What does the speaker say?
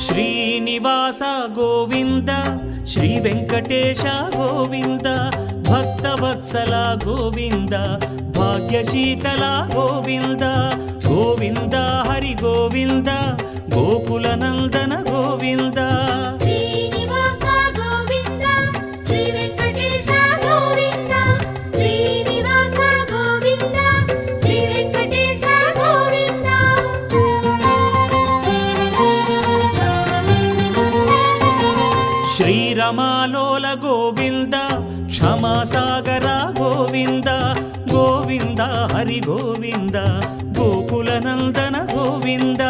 Srinivasa Govinda Shri Venkatesha Govinda Bhaktavatsala Govinda భాగ్యశీతల Govinda Govinda Hari Govinda Gokula Nandana Govinda Srinivasa Govinda Shri Venkatesha Govinda Srinivasa Govinda Shri Venkatesha Govinda శ్రీరమాలోల Govinda క్షమాసాగర Govinda Govinda Hari Govinda Gokula Nandana Govinda